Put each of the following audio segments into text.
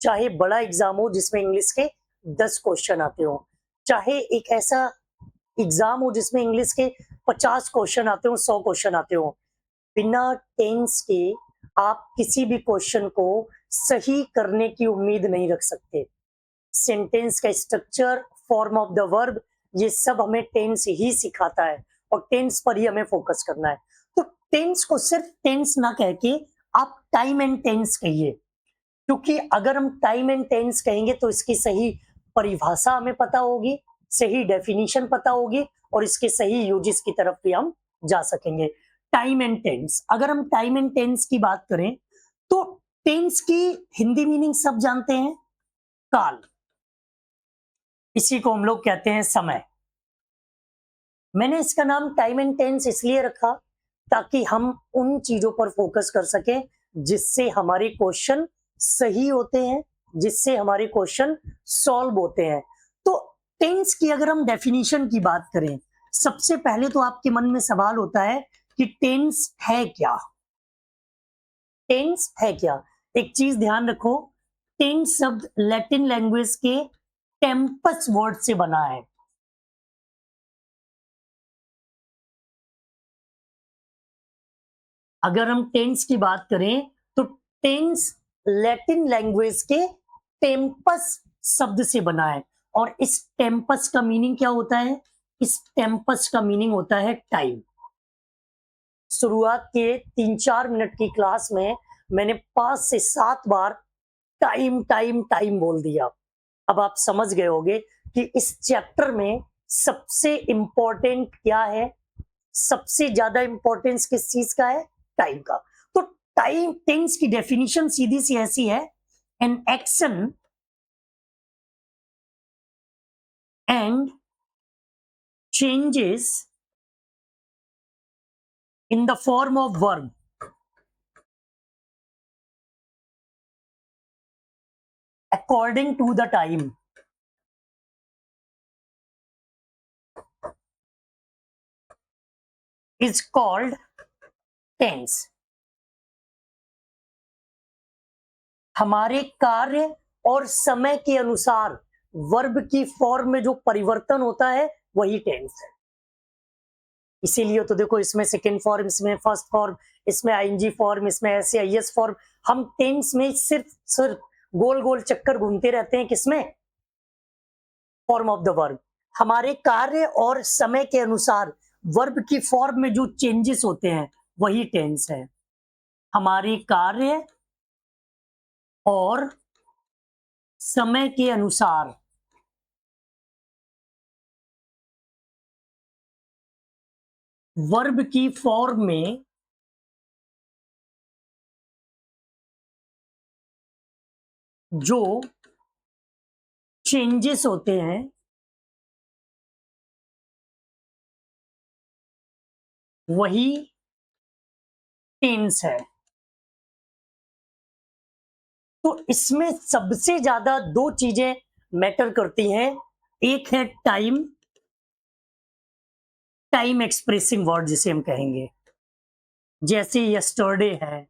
चाहे बड़ा एग्जाम हो जिसमें इंग्लिश के 10 क्वेश्चन आते हो, चाहे एक ऐसा एग्जाम हो जिसमें इंग्लिश के 50 क्वेश्चन आते हो, 100 क्वेश्चन आते हो, बिना टेंस के आप किसी भी क्वेश्चन को सही करने की उम्मीद नहीं रख सकते। सेंटेंस का structure, form of the verb, ये सब हमें टेंस ही सिखाता है और टेंस पर ही हमें फोकस करना है। तो टेंस को सिर्फ टेंस ना कह के आप टाइम एंड टेंस कहिए, क्योंकि अगर हम टाइम एंड टेंस कहेंगे तो इसकी सही परिभाषा हमें पता होगी, सही डेफिनेशन पता होगी और इसके सही यूजेस की तरफ भी हम जा सकेंगे। टाइम एंड टेंस, अगर हम टाइम एंड टेंस की बात करें तो टेंस की हिंदी मीनिंग सब जानते हैं, काल, इसी को हम लोग कहते हैं समय। मैंने इसका नाम टाइम एंड टेंस इसलिए रखा ताकि हम उन चीजों पर फोकस कर सकें जिससे हमारे क्वेश्चन सही होते हैं, जिससे हमारे क्वेश्चन सॉल्व होते हैं। तो टेंस की अगर हम डेफिनेशन की बात करें, सबसे पहले तो आपके मन में सवाल होता है कि टेंस है क्या? टेंस है क्या? एक चीज ध्यान रखो, टेंस शब्द लैटिन लैंग्वेज के टेम्पस वर्ड से बना है। अगर हम टेंस की बात करें तो टेंस लैटिन लैंग्वेज के टेम्पस शब्द से बना है और इस टेम्पस का मीनिंग क्या होता है? इस टेम्पस का मीनिंग होता है टाइम। शुरुआत के 3-4 मिनट की क्लास में मैंने 5 से 7 बार टाइम टाइम टाइम बोल दिया। अब आप समझ गए होंगे कि इस चैप्टर में सबसे इंपॉर्टेंट क्या है, सबसे ज्यादा इंपॉर्टेंस किस चीज का है? टाइम का। तो टाइम टेंस की डेफिनेशन सीधी सी ऐसी है, an action and changes in the form of verb according to the time is called tense। हमारे कार्य और समय के अनुसार वर्ब की फॉर्म में जो परिवर्तन होता है वही टेंस है। इसीलिए तो देखो, इसमें सेकेंड फॉर्म, इसमें फर्स्ट फॉर्म, इसमें आईएनजी फॉर्म, इसमें ऐसे आईएस फॉर्म। हम टेंस में सिर्फ गोल गोल चक्कर घूमते रहते हैं, किसमें? Form of the verb. हमारे कार्य और समय के अनुसार वर्ब की फॉर्म में जो चेंजेस होते हैं वही टेंस है। हमारे कार्य और समय के अनुसार वर्ब की फॉर्म में जो चेंजेस होते हैं वही टेंस है। तो इसमें सबसे ज्यादा 2 चीजें मैटर करती हैं, एक है टाइम, टाइम एक्सप्रेसिंग वर्ड जिसे हम कहेंगे, जैसे यस्टरडे है,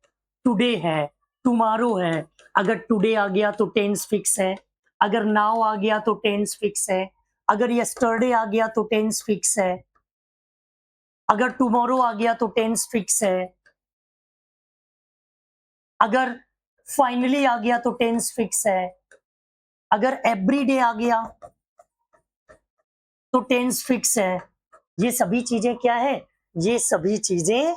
टुडे है, टुमारो है। अगर टुडे आ गया तो टेंस फिक्स है, अगर नाउ आ गया तो टेंस फिक्स है, अगर यस्टरडे आ गया तो टेंस फिक्स है, अगर टुमारो आ गया तो टेंस फिक्स है, अगर फाइनली आ गया तो टेंस फिक्स है, अगर एवरीडे आ गया तो टेंस फिक्स है। ये सभी चीजें क्या है? ये सभी चीजें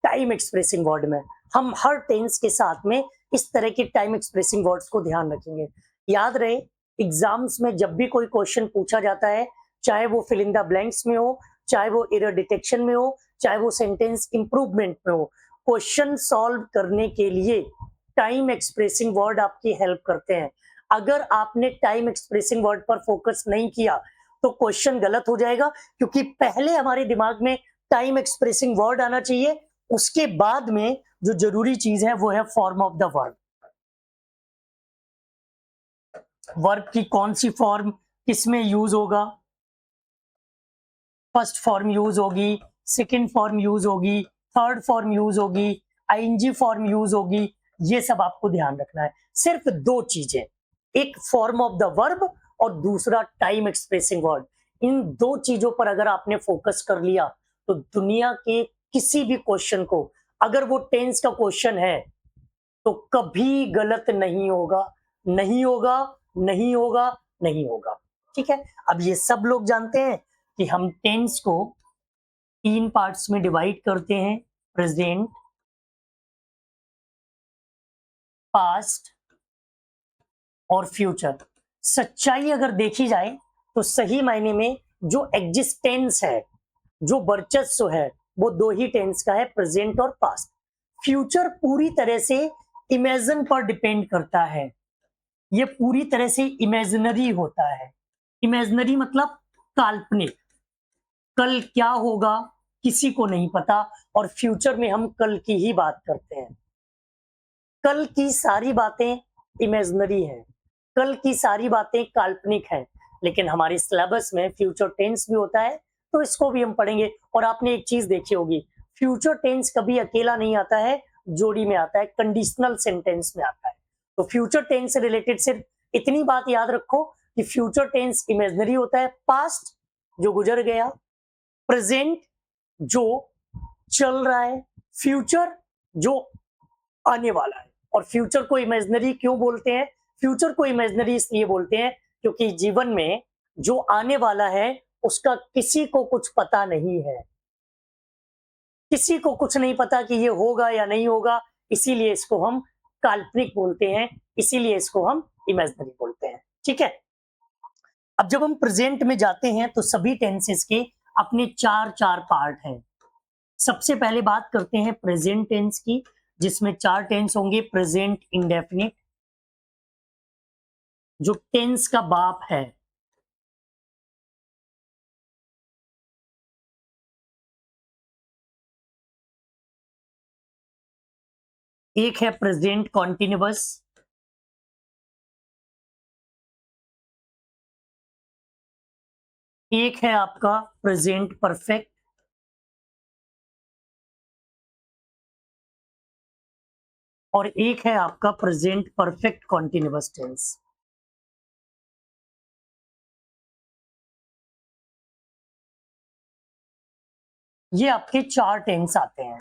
टाइम एक्सप्रेसिंग वर्ड में। हम हर टेंस के साथ में इस तरह के टाइम एक्सप्रेसिंग वर्ड्स को ध्यान रखेंगे। याद रहे, एग्जाम्स में जब भी कोई क्वेश्चन पूछा जाता है, चाहे वो फिल इन द ब्लैंक्स में हो, चाहे वो एरर डिटेक्शन में हो, चाहे वो सेंटेंस इंप्रूवमेंट में हो, क्वेश्चन सॉल्व करने के लिए टाइम एक्सप्रेसिंग वर्ड आपकी हेल्प करते हैं। अगर आपने टाइम एक्सप्रेसिंग वर्ड पर फोकस नहीं किया तो क्वेश्चन गलत हो जाएगा, क्योंकि पहले हमारे दिमाग में टाइम एक्सप्रेसिंग वर्ड आना चाहिए, उसके बाद में जो जरूरी चीज है वो है form of the verb. Verb की कौन सी फॉर्म किसमें यूज होगा? फर्स्ट फॉर्म यूज होगी, सेकेंड फॉर्म यूज होगी, थर्ड फॉर्म यूज होगी, आईएनजी फॉर्म यूज होगी, ये सब आपको ध्यान रखना है। सिर्फ दो चीजें, एक फॉर्म ऑफ द वर्ब और दूसरा टाइम एक्सप्रेसिंग वर्ड। इन दो चीजों पर अगर आपने फोकस कर लिया तो दुनिया के किसी भी क्वेश्चन को, अगर वो टेंस का क्वेश्चन है, तो कभी गलत नहीं होगा, नहीं होगा, नहीं होगा, नहीं होगा। ठीक है, अब ये सब लोग जानते हैं कि हम टेंस को 3 पार्ट्स में डिवाइड करते हैं, प्रेजेंट, पास्ट और फ्यूचर। सच्चाई अगर देखी जाए तो सही मायने में जो एग्जिस्टेंस है, जो वर्चस्व है, वो दो ही टेंस का है, प्रेजेंट और पास्ट। फ्यूचर पूरी तरह से इमेजिन पर डिपेंड करता है, ये पूरी तरह से इमेजिनरी होता है। इमेजिनरी मतलब काल्पनिक, कल क्या होगा किसी को नहीं पता, और फ्यूचर में हम कल की ही बात करते हैं। कल की सारी बातें इमेजिनरी हैं, कल की सारी बातें काल्पनिक हैं, लेकिन हमारे सिलेबस में फ्यूचर टेंस भी होता है, तो इसको भी हम पढ़ेंगे। और आपने एक चीज देखी होगी, फ्यूचर टेंस कभी अकेला नहीं आता है, जोड़ी में आता है, कंडीशनल सेंटेंस में आता है। तो फ्यूचर टेंस से रिलेटेड सिर्फ इतनी बात याद रखो कि फ्यूचर टेंस इमेजिनरी होता है, पास्ट जो गुजर गया, प्रेजेंट जो चल रहा है, फ्यूचर जो आने वाला है। और फ्यूचर को इमेजिनरी क्यों बोलते हैं? फ्यूचर को इमेजिनरी इसलिए बोलते हैं क्योंकि जीवन में जो आने वाला है उसका किसी को कुछ पता नहीं है, किसी को कुछ नहीं पता कि ये होगा या नहीं होगा, इसीलिए इसको हम काल्पनिक बोलते हैं, इसीलिए इसको हम इमेजिनरी बोलते हैं। ठीक है, अब जब हम प्रेजेंट में जाते हैं तो सभी टेंसेस के अपने चार चार पार्ट हैं। सबसे पहले बात करते हैं प्रेजेंट टेंस की, जिसमें चार टेंस होंगे। प्रेजेंट इंडेफिनिट जो टेंस का बाप है, एक है प्रेजेंट कॉन्टिन्यूअस, एक है आपका प्रेजेंट परफेक्ट, और एक है आपका प्रेजेंट परफेक्ट कॉन्टिन्यूअस टेंस। ये आपके चार टेंस आते हैं।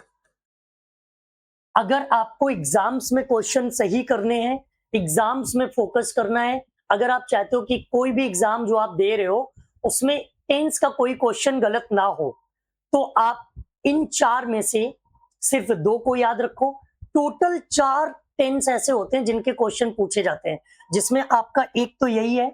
अगर आपको एग्जाम्स में क्वेश्चन सही करने हैं, एग्जाम्स में फोकस करना है, अगर आप चाहते हो कि कोई भी एग्जाम जो आप दे रहे हो उसमें टेंस का कोई क्वेश्चन गलत ना हो, तो आप इन चार में से सिर्फ दो को याद रखो। टोटल चार टेंस ऐसे होते हैं जिनके क्वेश्चन पूछे जाते हैं, जिसमें आपका एक तो यही है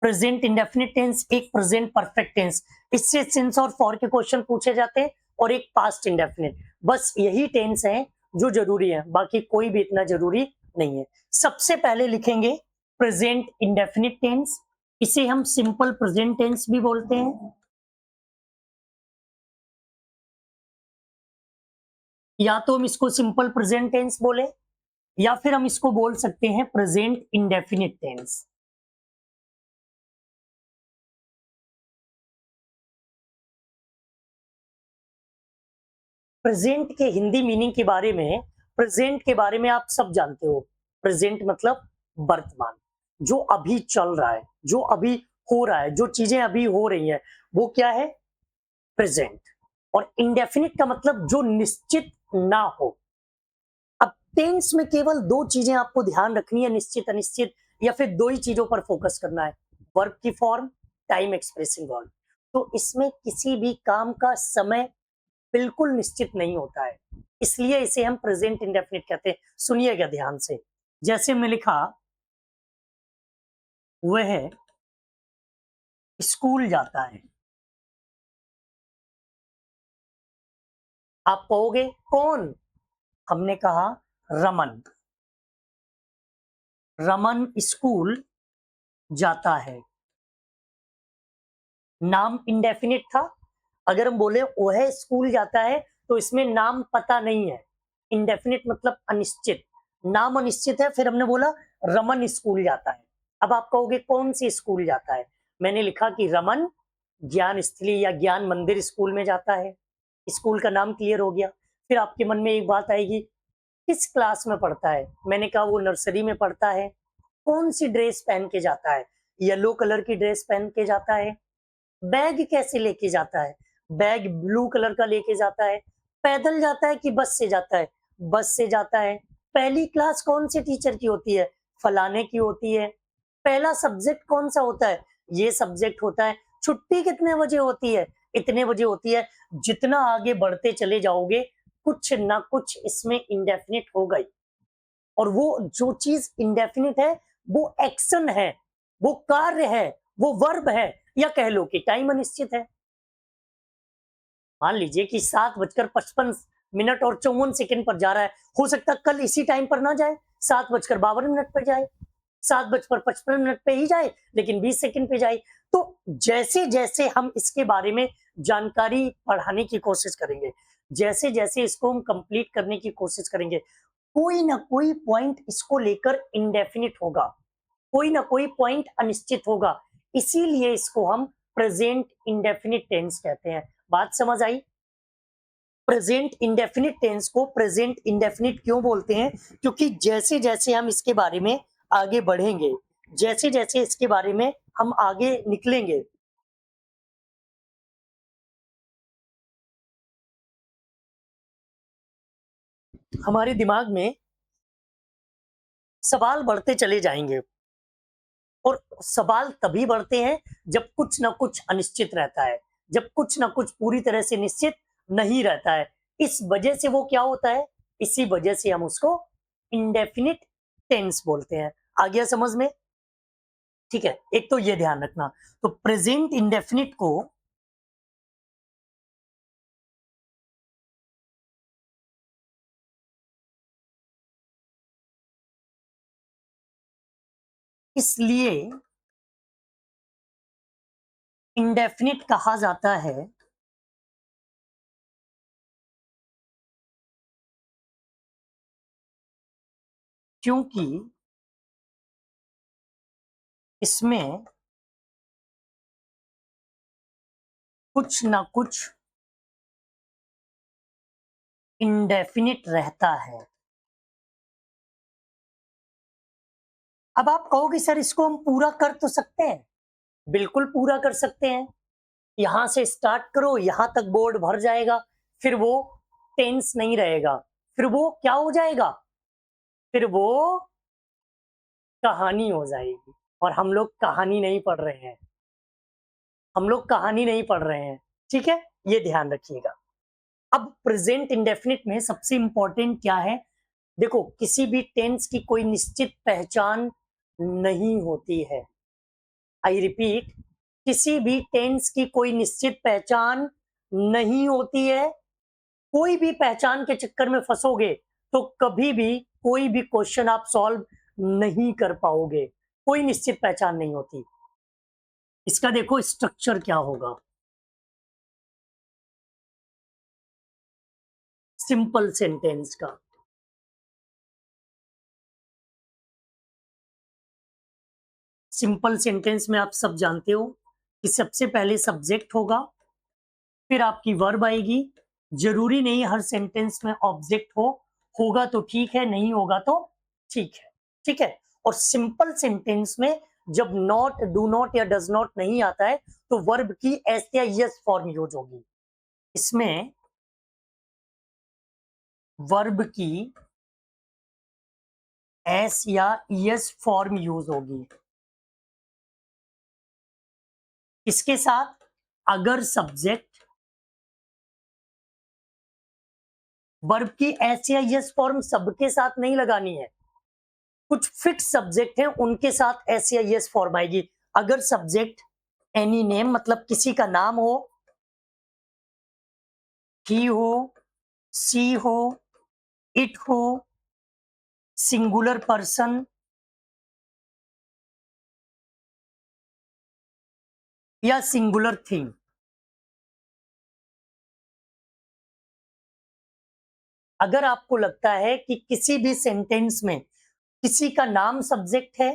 प्रेजेंट इंडेफिनिट टेंस, एक प्रेजेंट परफेक्ट टेंस, इससे सिंस और फॉर के क्वेश्चन पूछे जाते हैं, और एक पास्ट इंडेफिनिट। बस यही टेंस है जो जरूरी है, बाकी कोई भी इतना जरूरी नहीं है। सबसे पहले लिखेंगे प्रेजेंट इंडेफिनिट टेंस, इसे हम सिंपल प्रेजेंट टेंस भी बोलते हैं, या तो हम इसको सिंपल प्रेजेंट टेंस बोले, या फिर हम इसको बोल सकते हैं प्रेजेंट इंडेफिनिट टेंस। प्रेजेंट के हिंदी मीनिंग के बारे में, प्रेजेंट के बारे में आप सब जानते हो। प्रेजेंट मतलब वर्तमान, जो अभी चल रहा है, जो अभी हो रहा है, जो चीजें अभी हो रही हैं, वो क्या है? प्रेजेंट। और इंडेफिनिट का मतलब जो निश्चित ना हो। अब टेंस में केवल दो चीजें आपको ध्यान रखनी है, निश्चित अनिश्चित, या फिर दो ही चीजों पर फोकस करना है, वर्ब की फॉर्म, टाइम एक्सप्रेसिंग वर्ब। तो इसमें किसी भी काम का समय बिल्कुल निश्चित नहीं होता है, इसलिए इसे हम प्रेजेंट इंडेफिनिट कहते हैं। सुनिएगा ध्यान से, जैसे मैं लिखा वह स्कूल जाता है, आप कहोगे कौन? हमने कहा रमन, रमन स्कूल जाता है। नाम इंडेफिनिट था, अगर हम बोले वह स्कूल जाता है तो इसमें नाम पता नहीं है। इंडेफिनिट मतलब अनिश्चित, नाम अनिश्चित है, फिर हमने बोला रमन स्कूल जाता है। अब आप कहोगे कौन सी स्कूल जाता है? मैंने लिखा कि रमन ज्ञान स्थली या ज्ञान मंदिर स्कूल में जाता है। स्कूल का नाम क्लियर हो गया। फिर आपके मन में एक बात आएगी, किस क्लास में पढ़ता है? मैंने कहा वो नर्सरी में पढ़ता है। कौन सी ड्रेस पहन के जाता है? येलो कलर की ड्रेस पहन के जाता है। बैग कैसे लेके जाता है? बैग ब्लू कलर का लेके जाता है। पैदल जाता है कि बस से जाता है? बस से जाता है। पहली क्लास कौन से टीचर की होती है? फलाने की होती है। पहला सब्जेक्ट कौन सा होता है? ये सब्जेक्ट होता है। छुट्टी कितने बजे होती है? इतने बजे होती है। जितना आगे बढ़ते चले जाओगे, कुछ ना कुछ इसमें इंडेफिनिट होगा ही। और वो जो चीज इंडेफिनिट है, वो एक्शन है, वो कार्य है, वो वर्ब है, या कह लो कि टाइम अनिश्चित है। मान लीजिए कि 7:55 और 54 सेकंड पर जा रहा है, हो सकता है कल इसी टाइम पर ना जाए, 7:52 पर जाए, 7:55 पे ही जाए, लेकिन 20 सेकंड पे जाए। तो जैसे जैसे हम इसके बारे में जानकारी बढ़ाने की कोशिश करेंगे, जैसे जैसे इसको हम कंप्लीट करने की कोशिश करेंगे, कोई ना कोई पॉइंट इसको लेकर इंडेफिनिट होगा, कोई ना कोई पॉइंट अनिश्चित होगा। इसीलिए इसको हम प्रेजेंट इंडेफिनिट टेंस कहते हैं। बात समझ आई? प्रेजेंट इंडेफिनिट टेंस को प्रेजेंट इंडेफिनिट क्यों बोलते हैं? क्योंकि जैसे जैसे हम इसके बारे में आगे बढ़ेंगे, जैसे जैसे इसके बारे में हम आगे निकलेंगे, हमारे दिमाग में सवाल बढ़ते चले जाएंगे। और सवाल तभी बढ़ते हैं जब कुछ ना कुछ अनिश्चित रहता है, जब कुछ ना कुछ पूरी तरह से निश्चित नहीं रहता है। इस वजह से वो क्या होता है? इसी वजह से हम उसको इंडेफिनिट टेंस बोलते हैं। आ गया समझ में? ठीक है, एक तो ये ध्यान रखना। तो प्रेजेंट इंडेफिनिट को इसलिए इंडेफिनिट कहा जाता है क्योंकि इसमें कुछ ना कुछ इंडेफिनिट रहता है। अब आप कहोगे सर इसको हम पूरा कर तो सकते हैं? बिल्कुल पूरा कर सकते हैं। यहां से स्टार्ट करो, यहां तक बोर्ड भर जाएगा, फिर वो टेंस नहीं रहेगा, फिर वो क्या हो जाएगा? फिर वो कहानी हो जाएगी। और हम लोग कहानी नहीं पढ़ रहे हैं, हम लोग कहानी नहीं पढ़ रहे हैं। ठीक है, ये ध्यान रखिएगा। अब प्रेजेंट इंडेफिनिट में सबसे इंपॉर्टेंट क्या है? देखो, किसी भी टेंस की कोई निश्चित पहचान नहीं होती है। आई रिपीट, किसी भी टेंस की कोई निश्चित पहचान नहीं होती है। कोई भी पहचान के चक्कर में फंसोगे तो कभी भी कोई भी क्वेश्चन आप सॉल्व नहीं कर पाओगे। कोई निश्चित पहचान नहीं होती। इसका देखो स्ट्रक्चर क्या होगा। सिंपल सेंटेंस का सिंपल सेंटेंस में आप सब जानते हो कि सबसे पहले सब्जेक्ट होगा, फिर आपकी वर्ब आएगी। जरूरी नहीं हर सेंटेंस में ऑब्जेक्ट हो, होगा तो ठीक है, नहीं होगा तो ठीक है। ठीक है। और सिंपल सेंटेंस में जब नॉट, डू नॉट या डज नॉट नहीं आता है तो वर्ब की एस या यस फॉर्म यूज होगी। इसमें वर्ब की एस या यस फॉर्म यूज होगी। इसके साथ अगर सब्जेक्ट, वर्ब की एस या यस फॉर्म सबके साथ नहीं लगानी है। कुछ फिक्स सब्जेक्ट हैं उनके साथ एस या यस फॉर्म आएगी। अगर सब्जेक्ट एनी नेम, मतलब किसी का नाम हो, ही हो, सी हो, इट हो, सिंगुलर पर्सन या सिंगुलर थिंग, अगर आपको लगता है कि किसी भी सेंटेंस में किसी का नाम सब्जेक्ट है,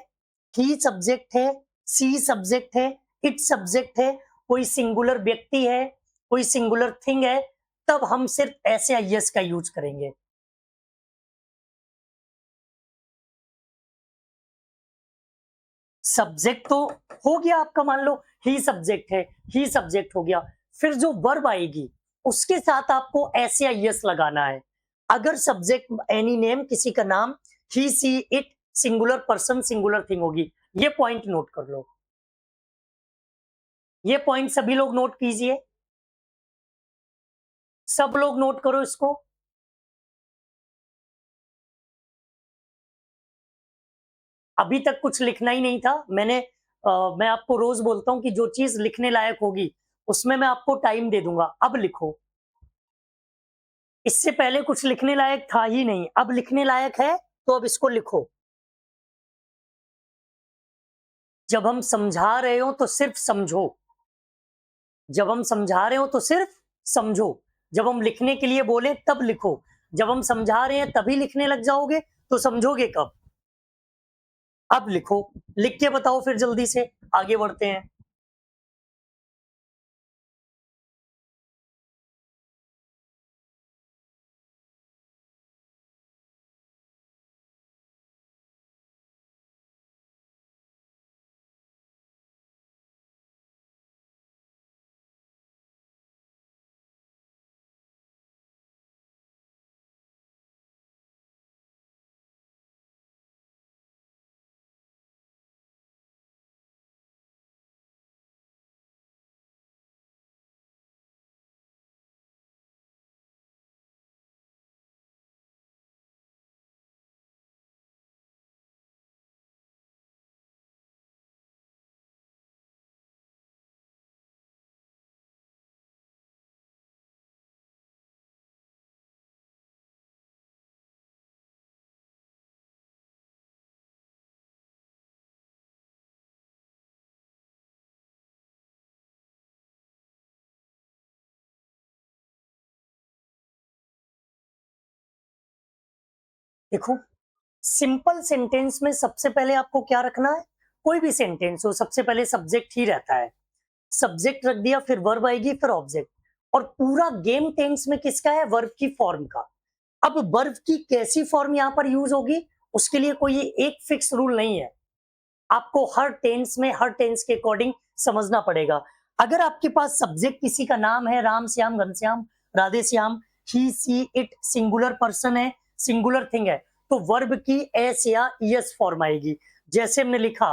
ही सब्जेक्ट है, सी सब्जेक्ट है, इट सब्जेक्ट है, कोई सिंगुलर व्यक्ति है, कोई सिंगुलर थिंग है, तब हम सिर्फ एस या यस का यूज करेंगे। सब्जेक्ट तो हो गया आपका, मान लो ही सब्जेक्ट है, ही सब्जेक्ट हो गया। फिर जो वर्ब आएगी उसके साथ आपको एस या यस लगाना है। अगर सब्जेक्ट एनी नेम, किसी का नाम, he she it, singular person singular thing होगी। ये पॉइंट नोट कर लो, ये पॉइंट सभी लोग नोट कीजिए, सब लोग नोट करो इसको। अभी तक कुछ लिखना ही नहीं था मैंने। मैं आपको रोज बोलता हूं कि जो चीज लिखने लायक होगी उसमें मैं आपको टाइम दे दूंगा, अब लिखो। इससे पहले कुछ लिखने लायक था ही नहीं, अब लिखने लायक है तो अब इसको लिखो। जब हम समझा रहे हो तो सिर्फ समझो, जब हम समझा रहे हो तो सिर्फ समझो। जब हम लिखने के लिए बोले तब लिखो। जब हम समझा रहे हैं तभी लिखने लग जाओगे तो समझोगे कब? अब लिखो, लिख के बताओ फिर जल्दी से, आगे बढ़ते हैं। देखो, सिंपल सेंटेंस में सबसे पहले आपको क्या रखना है? कोई भी सेंटेंस हो सबसे पहले सब्जेक्ट ही रहता है। सब्जेक्ट रख दिया, फिर वर्ब आएगी, फिर ऑब्जेक्ट। और पूरा गेम टेंस में किसका है? वर्ब की फॉर्म का। अब वर्ब की कैसी फॉर्म यहां पर यूज होगी उसके लिए कोई एक फिक्स रूल नहीं है। आपको हर टेंस में हर टेंस के अकॉर्डिंग समझना पड़ेगा। अगर आपके पास सब्जेक्ट किसी का नाम है, राम श्याम घनश्याम राधे श्याम, ही सी इट सिंगुलर पर्सन है, सिंगुलर थिंग है, तो वर्ब की एस या यस फॉर्म आएगी। जैसे हमने लिखा,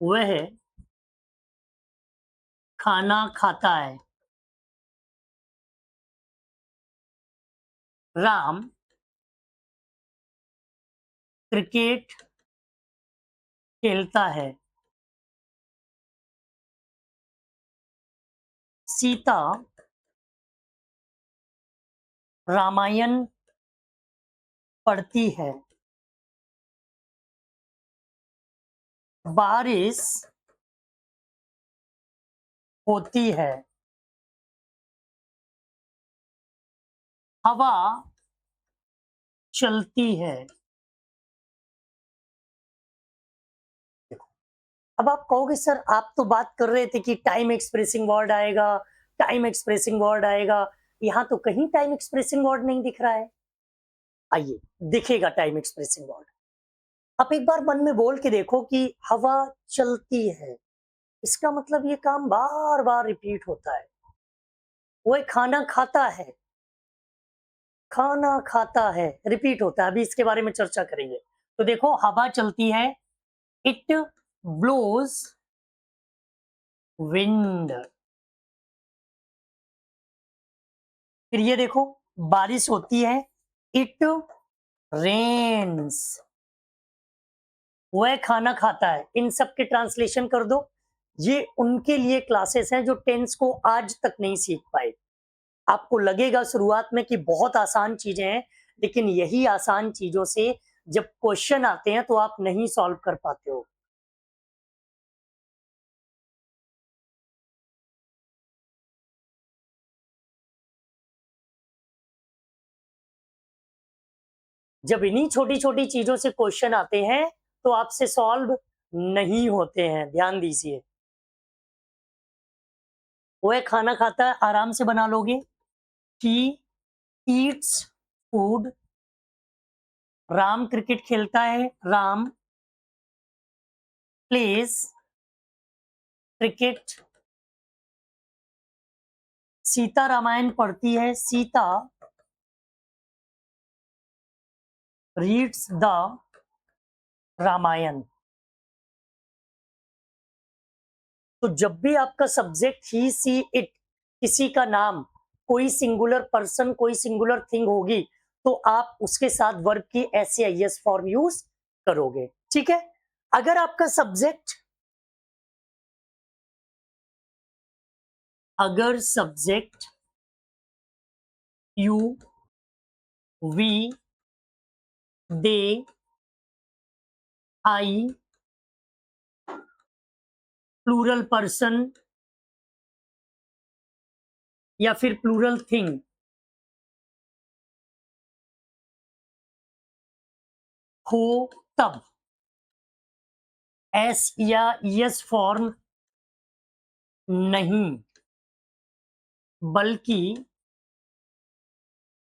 वह खाना खाता है, राम क्रिकेट खेलता है, सीता रामायण पढ़ती है, बारिश होती है, हवा चलती है। अब आप कहोगे सर आप तो बात कर रहे थे कि टाइम एक्सप्रेसिंग वर्ड आएगा, टाइम एक्सप्रेसिंग वर्ड आएगा, यहाँ तो कहीं टाइम एक्सप्रेसिंग वर्ड नहीं दिख रहा है। आइए, दिखेगा टाइम एक्सप्रेसिंग वर्ड। आप एक बार मन में बोल के देखो कि हवा चलती है, इसका मतलब ये काम बार बार रिपीट होता है। वो खाना खाता है, खाना खाता है, रिपीट होता है। अभी इसके बारे में चर्चा करेंगे। तो देखो, हवा चलती है, इट ब्लोज विंड। फिर ये देखो, बारिश होती है, इट रेन्स। वह खाना खाता है। इन सब के ट्रांसलेशन कर दो। ये उनके लिए क्लासेस हैं जो टेंस को आज तक नहीं सीख पाए। आपको लगेगा शुरुआत में कि बहुत आसान चीजें हैं, लेकिन यही आसान चीजों से जब क्वेश्चन आते हैं तो आप नहीं सॉल्व कर पाते हो। जब इन्हीं छोटी छोटी चीजों से क्वेश्चन आते हैं तो आपसे सॉल्व नहीं होते हैं, ध्यान दीजिए। वह खाना खाता है, आराम से बना लोगे। He eats food. Ram cricket खेलता है, राम प्लेज क्रिकेट, सीता रामायण पढ़ती है, सीता रीड्स द रामायण। तो जब भी आपका सब्जेक्ट ही सी इट, किसी का नाम, कोई सिंगुलर पर्सन, कोई सिंगुलर थिंग होगी, तो आप उसके साथ वर्ब की ऐसे आईएस फॉर्म यूज करोगे। ठीक है। अगर आपका सब्जेक्ट, अगर subject you, we, they, I, plural person या फिर प्लूरल थिंग हो, तब एस या यस फॉर्म नहीं, बल्कि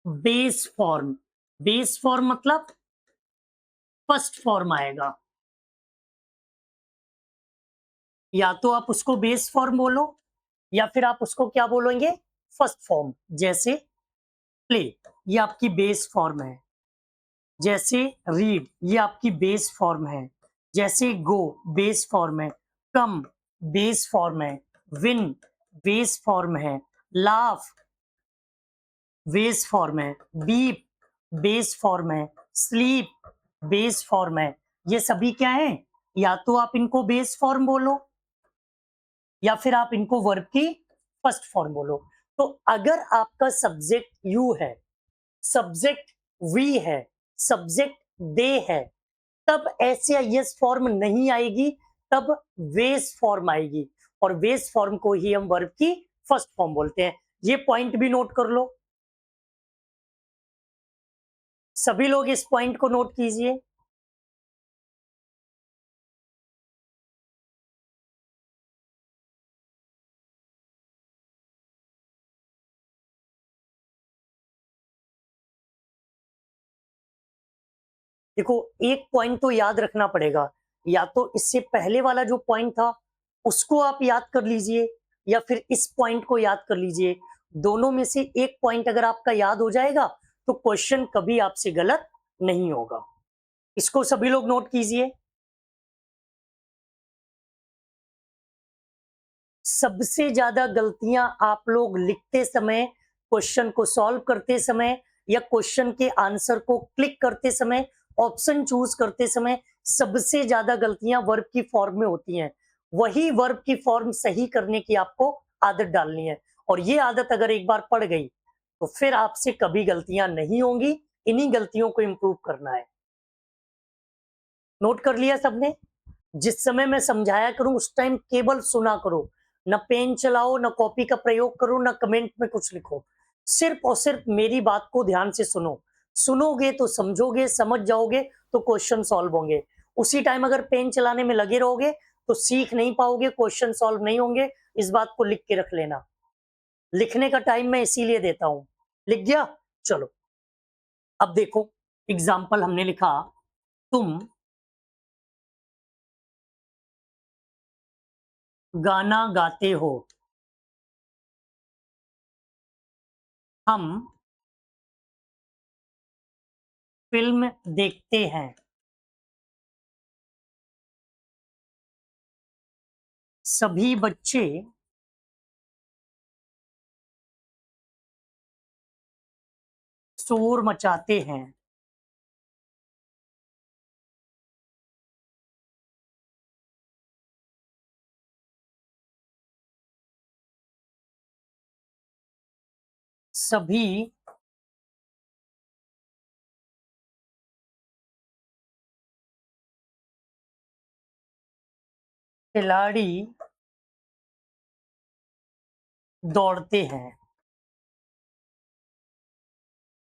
बेस फॉर्म। बेस फॉर्म मतलब फर्स्ट फॉर्म आएगा। या तो आप उसको बेस फॉर्म बोलो या फिर आप उसको क्या बोलेंगे, फर्स्ट फॉर्म। जैसे प्ले, ये आपकी बेस फॉर्म है। जैसे रीड, ये आपकी बेस फॉर्म है। जैसे गो, बेस फॉर्म है। कम, बेस फॉर्म है। विन, बेस फॉर्म है। लाफ, बेस फॉर्म है। बीप, बेस फॉर्म है। स्लीप, बेस फॉर्म है। ये सभी क्या है, या तो आप इनको बेस फॉर्म बोलो या फिर आप इनको वर्ब की फर्स्ट फॉर्म बोलो। तो अगर आपका सब्जेक्ट यू है, सब्जेक्ट वी है, सब्जेक्ट दे है, तब ऐसे आईएस फॉर्म नहीं आएगी, तब वेस फॉर्म आएगी। और वेस फॉर्म को ही हम वर्ब की फर्स्ट फॉर्म बोलते हैं। ये पॉइंट भी नोट कर लो, सभी लोग इस पॉइंट को नोट कीजिए। देखो, एक पॉइंट तो याद रखना पड़ेगा, या तो इससे पहले वाला जो पॉइंट था उसको आप याद कर लीजिए या फिर इस पॉइंट को याद कर लीजिए। दोनों में से एक पॉइंट अगर आपका याद हो जाएगा तो क्वेश्चन कभी आपसे गलत नहीं होगा। इसको सभी लोग नोट कीजिए। सबसे ज्यादा गलतियां आप लोग लिखते समय, क्वेश्चन को सॉल्व करते समय या क्वेश्चन के आंसर को क्लिक करते समय, ऑप्शन चूज करते समय, सबसे ज्यादा गलतियां वर्ब की फॉर्म में होती हैं। वही वर्ब की फॉर्म सही करने की आपको आदत डालनी है। और ये आदत अगर एक बार पड़ गई तो फिर आपसे कभी गलतियां नहीं होंगी। इन्हीं गलतियों को इंप्रूव करना है। नोट कर लिया सबने? जिस समय मैं समझाया करूं उस टाइम केवल सुना करो, न पेन चलाओ, न कॉपी का प्रयोग करो, न कमेंट में कुछ लिखो। सिर्फ और सिर्फ मेरी बात को ध्यान से सुनो। सुनोगे तो समझोगे, समझ जाओगे तो क्वेश्चन सॉल्व होंगे। उसी टाइम अगर पेन चलाने में लगे रहोगे तो सीख नहीं पाओगे, क्वेश्चन सॉल्व नहीं होंगे। इस बात को लिख के रख लेना। लिखने का टाइम मैं इसीलिए देता हूं। लिख गया? चलो, अब देखो, एग्जाम्पल हमने लिखा, तुम गाना गाते हो, हम फिल्म देखते हैं, सभी बच्चे शोर मचाते हैं। सभी खिलाड़ी दौड़ते हैं।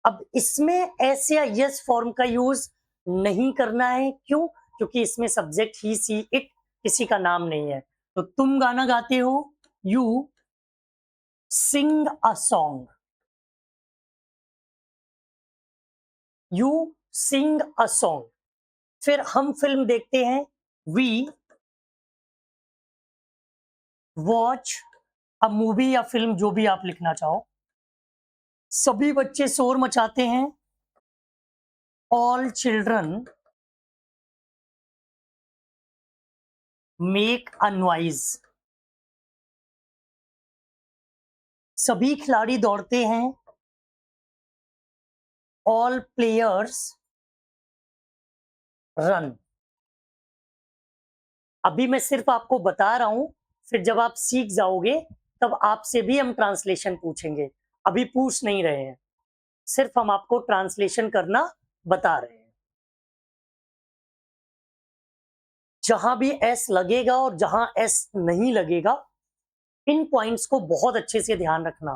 अब इसमें ऐसे या यस फॉर्म का यूज नहीं करना है। क्यों? क्योंकि इसमें सब्जेक्ट ही, सी, इट, किसी का नाम नहीं है। तो तुम गाना गाते हो, you sing a song, you sing a song. फिर हम फिल्म देखते हैं, वी वॉच अ मूवी या फिल्म, जो भी आप लिखना चाहो। सभी बच्चे शोर मचाते हैं। All children make a noise. सभी खिलाड़ी दौड़ते हैं। All players run. अभी मैं सिर्फ आपको बता रहा हूं, फिर जब आप सीख जाओगे तब आपसे भी हम ट्रांसलेशन पूछेंगे। अभी पूछ नहीं रहे हैं, सिर्फ हम आपको ट्रांसलेशन करना बता रहे हैं। जहां भी एस लगेगा और जहां एस नहीं लगेगा, इन पॉइंट्स को बहुत अच्छे से ध्यान रखना,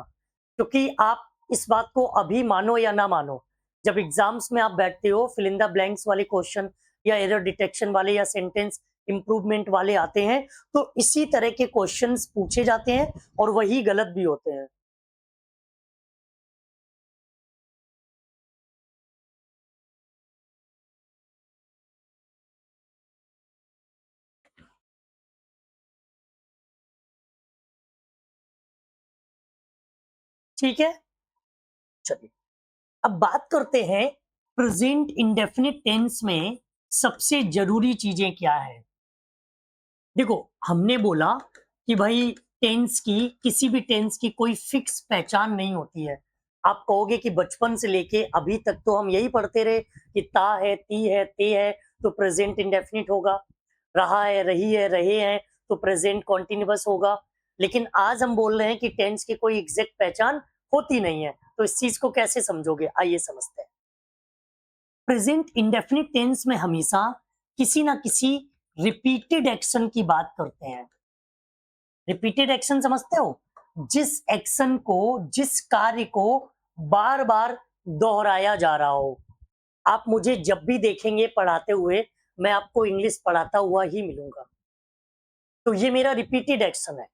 क्योंकि आप इस बात को अभी मानो या ना मानो, जब एग्जाम्स में आप बैठते हो, फिल इन द ब्लैंक्स वाले क्वेश्चन या एरर डिटेक्शन वाले या सेंटेंस इंप्रूवमेंट वाले आते हैं, तो इसी तरह के क्वेश्चंस पूछे जाते हैं और वही गलत भी होते हैं। ठीक है, चलिए अब बात करते हैं प्रेजेंट इंडेफिनिट टेंस में सबसे जरूरी चीजें क्या है। देखो, हमने बोला कि भाई टेंस की, किसी भी टेंस की कोई फिक्स पहचान नहीं होती है। आप कहोगे कि बचपन से लेके अभी तक तो हम यही पढ़ते रहे कि ता है, ती है, ते है तो प्रेजेंट इंडेफिनिट होगा, रहा है, रही है, रहे हैं तो प्रेजेंट कॉन्टिन्यूअस होगा। लेकिन आज हम बोल रहे हैं कि टेंस की कोई एग्जैक्ट पहचान होती नहीं है, तो इस चीज को कैसे समझोगे, आइए समझते हैं। प्रेजेंट इंडेफिनिट टेंस में हमेशा किसी ना किसी रिपीटेड एक्शन की बात करते हैं। रिपीटेड एक्शन समझते हो? जिस एक्शन को, जिस कार्य को बार बार दोहराया जा रहा हो। आप मुझे जब भी देखेंगे पढ़ाते हुए, मैं आपको इंग्लिश पढ़ाता हुआ ही मिलूंगा, तो ये मेरा रिपीटेड एक्शन है।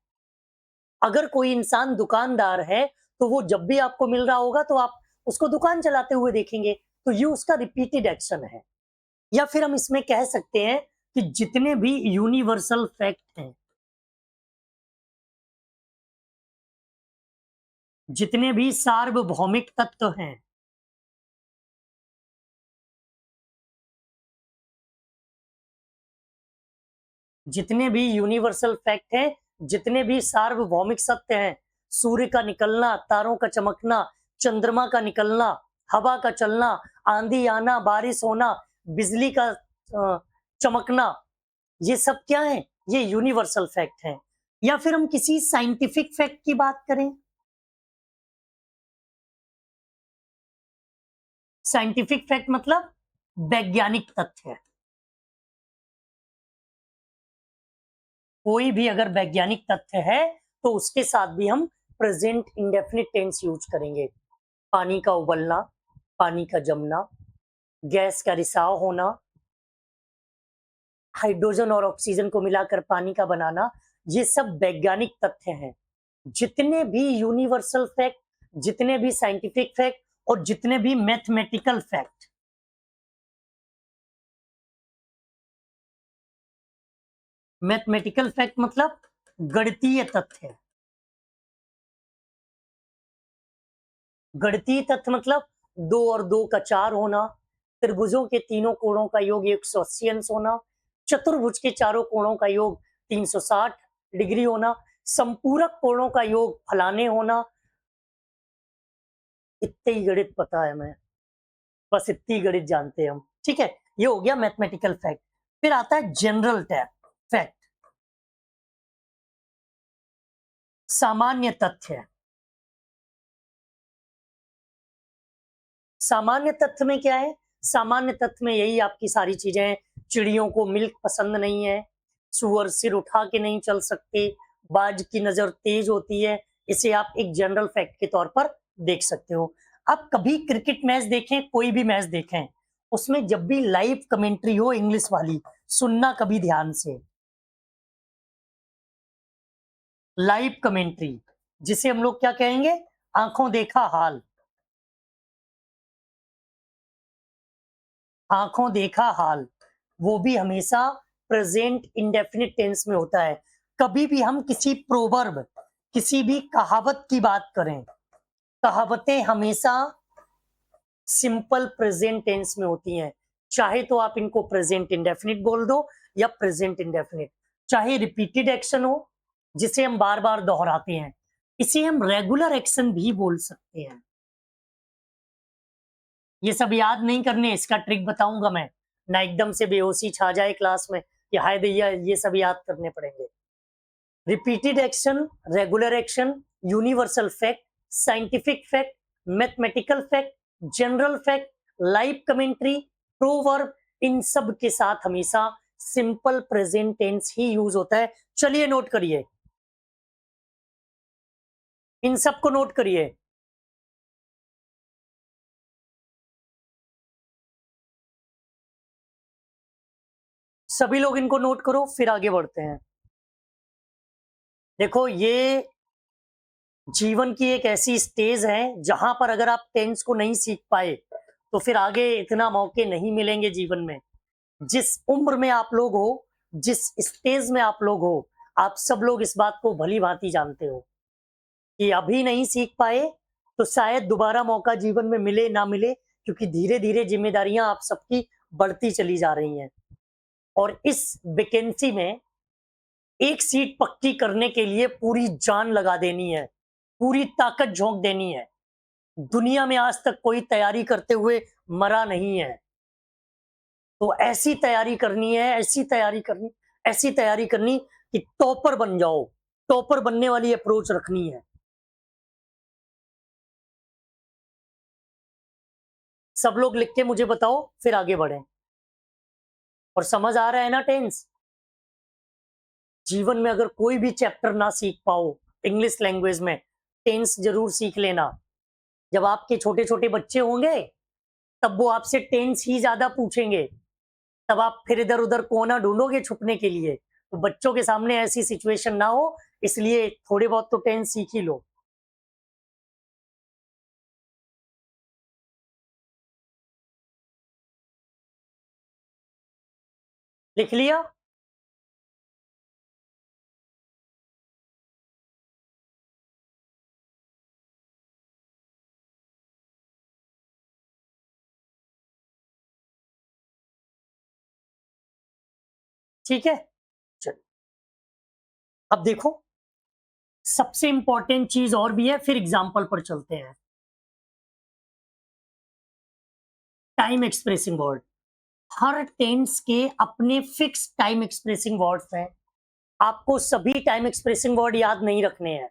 अगर कोई इंसान दुकानदार है, तो वो जब भी आपको मिल रहा होगा तो आप उसको दुकान चलाते हुए देखेंगे, तो ये उसका रिपीटेड एक्शन है। या फिर हम इसमें कह सकते हैं कि जितने भी यूनिवर्सल फैक्ट हैं, जितने भी सार्वभौमिक तत्व हैं, जितने भी यूनिवर्सल फैक्ट हैं, जितने भी सार्वभौमिक सत्य हैं, सूर्य का निकलना, तारों का चमकना, चंद्रमा का निकलना, हवा का चलना, आंधी आना, बारिश होना, बिजली का चमकना, ये सब क्या है? ये यूनिवर्सल फैक्ट हैं। या फिर हम किसी साइंटिफिक फैक्ट की बात करें। साइंटिफिक फैक्ट मतलब वैज्ञानिक तथ्य। कोई भी अगर वैज्ञानिक तथ्य है तो उसके साथ भी हम प्रेजेंट इंडेफिनिट टेंस यूज करेंगे। पानी का उबलना, पानी का जमना, गैस का रिसाव होना, हाइड्रोजन और ऑक्सीजन को मिलाकर पानी का बनाना, ये सब वैज्ञानिक तथ्य हैं। जितने भी यूनिवर्सल फैक्ट, जितने भी साइंटिफिक फैक्ट और जितने भी मैथमेटिकल फैक्ट, मैथमेटिकल फैक्ट मतलब गणितीय तथ्य। गणितीय तथ्य मतलब दो और दो का चार होना, त्रिभुजों के तीनों कोणों का योग 180 अंश होना, चतुर्भुज के चारों कोणों का योग 360 डिग्री होना, संपूरक कोणों का योग फलाने होना। इतने ही गणित पता है मैं, बस इतनी गणित जानते हैं हम। ठीक है, ये हो गया मैथमेटिकल फैक्ट। फिर आता है जनरल फैक्ट, सामान्य तथ्य। सामान्य तथ्य में क्या है? सामान्य तथ्य में यही आपकी सारी चीजें हैं। चिड़ियों को मिल्क पसंद नहीं है, सुअर सिर उठा के नहीं चल सकते, बाज की नजर तेज होती है। इसे आप एक जनरल फैक्ट के तौर पर देख सकते हो। आप कभी क्रिकेट मैच देखें, कोई भी मैच देखें, उसमें जब भी लाइव कमेंट्री हो इंग्लिश वाली, सुनना कभी ध्यान से। लाइव कमेंट्री, जिसे हम लोग क्या कहेंगे? आंखों देखा हाल। आंखों देखा हाल, वो भी हमेशा प्रेजेंट इंडेफिनिट टेंस में होता है। कभी भी हम किसी प्रोवर्ब, किसी भी कहावत की बात करें, कहावतें हमेशा सिंपल प्रेजेंट टेंस में होती हैं। चाहे तो आप इनको प्रेजेंट इंडेफिनिट बोल दो या प्रेजेंट इंडेफिनिट, चाहे रिपीटेड एक्शन हो जिसे हम बार बार दोहराते हैं, इसे हम रेगुलर एक्शन भी बोल सकते हैं। ये सब याद नहीं करने, इसका ट्रिक बताऊंगा मैं, ना एकदम से बेहोशी छा जाए क्लास में कि हाय दैया ये सब याद करने पड़ेंगे। Repeated action, regular action, universal fact, scientific fact, mathematical fact, general fact, live commentary, proverb, इन सब के साथ हमेशा सिंपल प्रेजेंट टेंस ही यूज होता है। चलिए नोट करिए, इन सब को नोट करिए। सभी लोग इनको नोट करो, फिर आगे बढ़ते हैं। देखो, ये जीवन की एक ऐसी स्टेज है जहां पर अगर आप टेंस को नहीं सीख पाए तो फिर आगे इतना मौके नहीं मिलेंगे जीवन में। जिस उम्र में आप लोग हो, जिस स्टेज में आप लोग हो, आप सब लोग इस बात को भली भांति जानते हो कि अभी नहीं सीख पाए तो शायद दोबारा मौका जीवन में मिले ना मिले, क्योंकि धीरे धीरे जिम्मेदारियां आप सबकी बढ़ती चली जा रही हैं और इस वैकेंसी में एक सीट पक्की करने के लिए पूरी जान लगा देनी है, पूरी ताकत झोंक देनी है। दुनिया में आज तक कोई तैयारी करते हुए मरा नहीं है, तो ऐसी तैयारी करनी है, ऐसी तैयारी करनी कि टॉपर बन जाओ। टॉपर बनने वाली अप्रोच रखनी है। सब लोग लिख के मुझे बताओ, फिर आगे बढ़े। और समझ आ रहा है ना टेंस? जीवन में अगर कोई भी चैप्टर ना सीख पाओ इंग्लिश लैंग्वेज में, टेंस जरूर सीख लेना। जब आपके छोटे छोटे बच्चे होंगे तब वो आपसे टेंस ही ज्यादा पूछेंगे, तब आप फिर इधर उधर कोना ढूंढोगे छुपने के लिए। तो बच्चों के सामने ऐसी सिचुएशन ना हो, इसलिए थोड़े बहुत तो टेंस सीख ही लो। लिख लिया? ठीक है, चलो अब देखो, सबसे इंपॉर्टेंट चीज और भी है, फिर एग्जाम्पल पर चलते हैं। Time expressing word. हर टेंस के अपने फिक्स टाइम एक्सप्रेसिंग वर्ड्स हैं। आपको सभी टाइम एक्सप्रेसिंग वर्ड याद नहीं रखने हैं,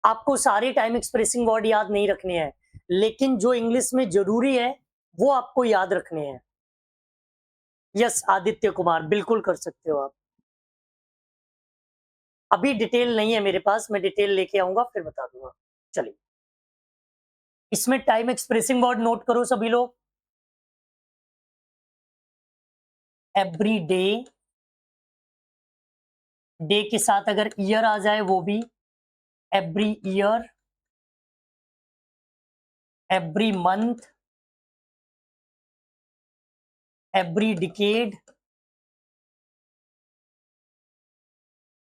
आपको सारे टाइम एक्सप्रेसिंग वर्ड याद नहीं रखने हैं, लेकिन जो इंग्लिश में जरूरी है वो आपको याद रखने हैं। यस आदित्य कुमार, बिल्कुल कर सकते हो आप। अभी डिटेल नहीं है मेरे पास, मैं डिटेल लेके आऊंगा फिर बता दूंगा। चलिए, इसमें टाइम एक्सप्रेसिंग वर्ड नोट करो सभी लोग। एवरी डे, डे के साथ अगर ईयर आ जाए वो भी। Every year, every month, every decade,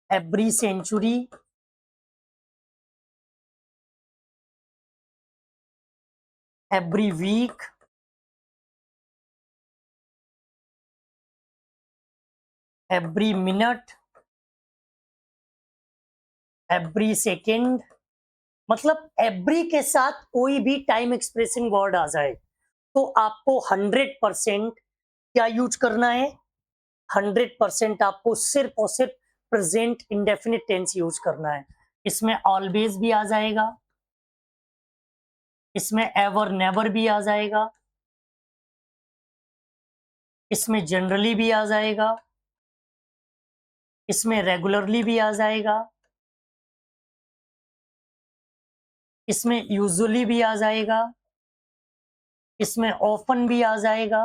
every century, every week, every minute, every second. मतलब एवरी के साथ कोई भी टाइम एक्सप्रेसिंग वर्ड आ जाए तो आपको 100% क्या यूज करना है? 100% आपको सिर्फ और सिर्फ प्रेजेंट इंडेफिनिट टेंस यूज करना है। इसमें ऑलवेज भी आ जाएगा, इसमें एवर नेवर भी आ जाएगा, इसमें जनरली भी आ जाएगा, इसमें रेगुलरली भी आ जाएगा, इसमें यूजुअली भी आ जाएगा, इसमें ऑफन भी आ जाएगा,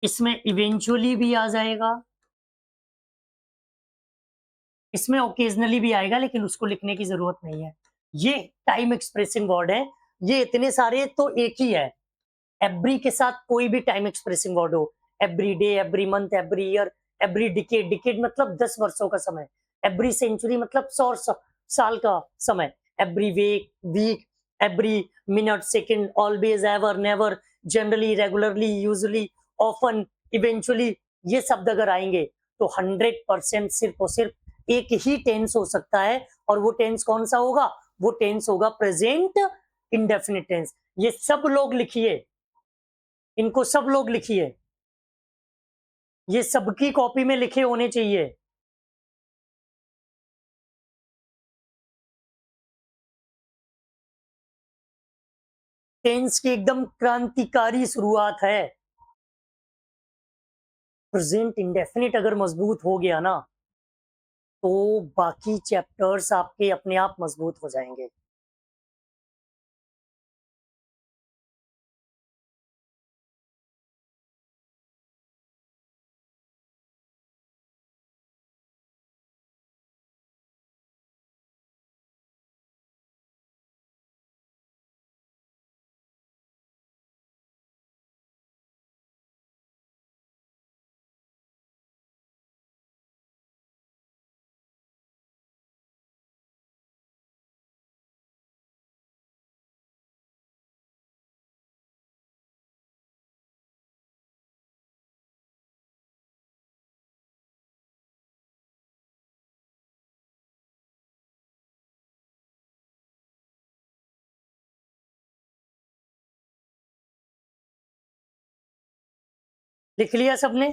इसमें इवेंचुअली भी आ जाएगा, इसमें ओकेजनली भी आएगा, लेकिन उसको लिखने की जरूरत नहीं है। ये टाइम एक्सप्रेसिंग वर्ड है, ये इतने सारे तो एक ही है। एवरी के साथ कोई भी टाइम एक्सप्रेसिंग वर्ड हो, every day, every month, every year, every decade. Decade मतलब 10 वर्षों का समय, एवरी सेंचुरी मतलब 100 साल का समय, every week, every minute, second, always, ever, never, generally, regularly, usually, often, eventually, ये शब्द अगर आएंगे तो 100% सिर्फ और सिर्फ एक ही टेंस हो सकता है, और वो टेंस कौन सा होगा? वो टेंस होगा प्रेजेंट इंडेफिनिट टेंस। ये सब लोग लिखिए, इनको सब लोग लिखिए, ये सबकी कॉपी में लिखे होने चाहिए। टेंस की एकदम क्रांतिकारी शुरुआत है। प्रेजेंट इंडेफिनिट अगर मजबूत हो गया ना, तो बाकी चैप्टर्स आपके अपने आप मजबूत हो जाएंगे। लिख लिया सबने?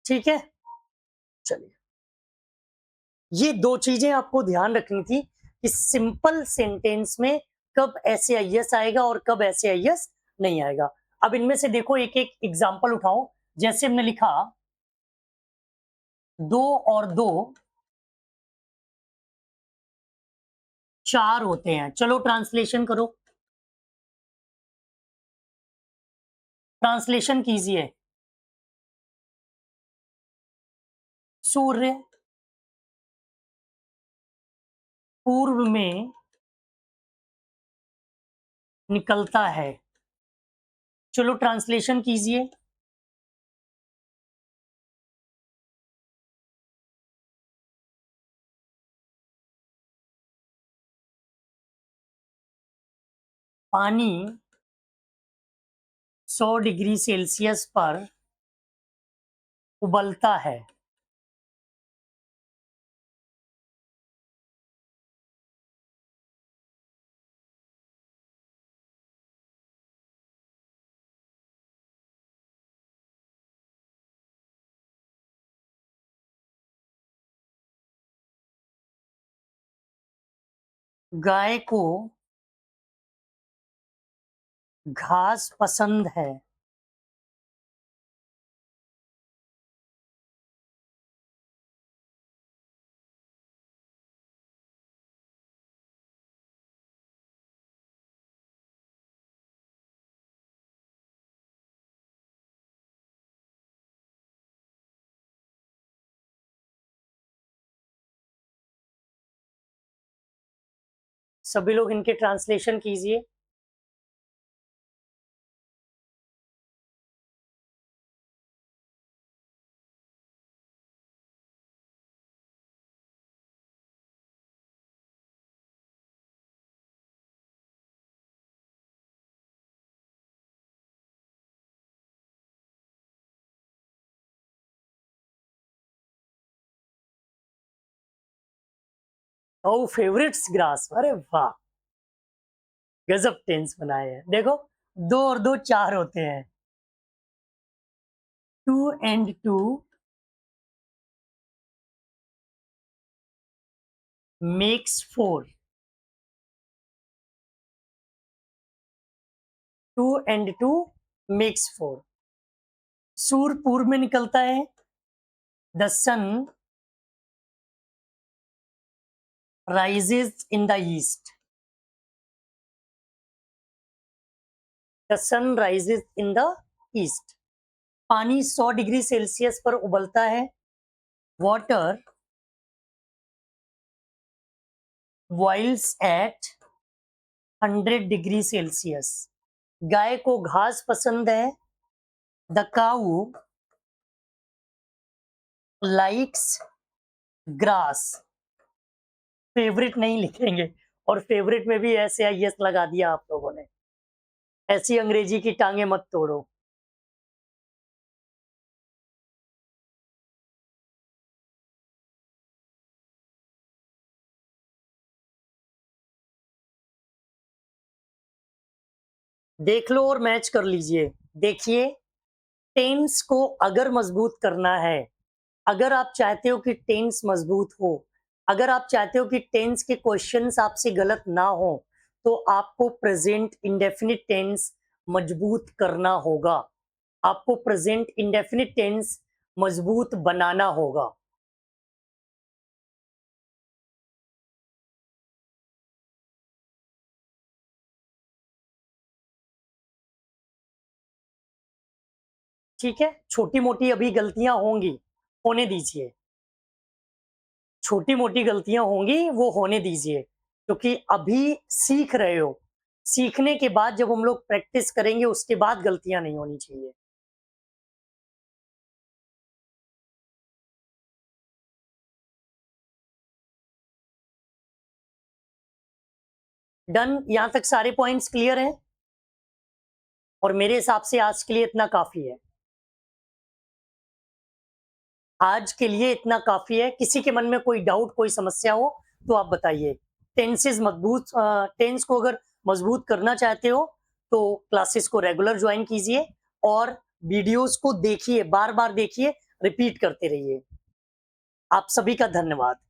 ठीक है, चलिए। ये दो चीजें आपको ध्यान रखनी थी कि सिंपल सेंटेंस में कब ऐसे आईएस आएगा और कब ऐसे आईएस नहीं आएगा। अब इनमें से देखो, एक एक एग्जांपल उठाओ। जैसे हमने लिखा 2 और 2 4 होते हैं। चलो ट्रांसलेशन करो, ट्रांसलेशन कीजिए। सूर्य पूर्व में निकलता है। चलो ट्रांसलेशन कीजिए। पानी 100 डिग्री सेल्सियस पर उबलता है। गाय को घास पसंद है। सभी लोग इनके ट्रांसलेशन कीजिए। ओ फेवरेट्स ग्रास, अरे वाह, गजब टेंस बनाए हैं। देखो, 2 और 2 4 होते हैं। 2 and 2 makes 4। 2 and 2 makes 4। सूर्य पूर्व में निकलता है। The sun rises in the east। The sun rises in the east। पानी 100 डिग्री सेल्सियस पर उबलता है। Water boils at 100 degree celsius. गाय को घास पसंद है। The cow likes grass. Favourite नहीं लिखेंगे, और फेवरेट में भी ऐसे आई एस लगा दिया आप लोगों ने। ऐसी अंग्रेजी की टांगे मत तोड़ो। देख लो और मैच कर लीजिए। देखिए, टेंस को अगर मजबूत करना है, अगर आप चाहते हो कि टेंस मजबूत हो, अगर आप चाहते हो कि टेंस के क्वेश्चंस आपसे गलत ना हो, तो आपको प्रेजेंट इंडेफिनिट टेंस मजबूत करना होगा। आपको प्रेजेंट इंडेफिनिट टेंस मजबूत बनाना होगा। ठीक है, छोटी मोटी अभी गलतियां होंगी, होने दीजिए। छोटी मोटी गलतियां होंगी, वो होने दीजिए, क्योंकि अभी सीख रहे हो। सीखने के बाद जब हम लोग प्रैक्टिस करेंगे, उसके बाद गलतियां नहीं होनी चाहिए। डन, यहां तक सारे पॉइंट्स क्लियर हैं, और मेरे हिसाब से आज के लिए इतना काफी है। आज के लिए इतना काफी है। किसी के मन में कोई डाउट, कोई समस्या हो, तो आप बताइए। टेंस को अगर मजबूत करना चाहते हो, तो क्लासेस को रेगुलर ज्वाइन कीजिए, और वीडियोस को देखिए, बार बार देखिए, रिपीट करते रहिए। आप सभी का धन्यवाद।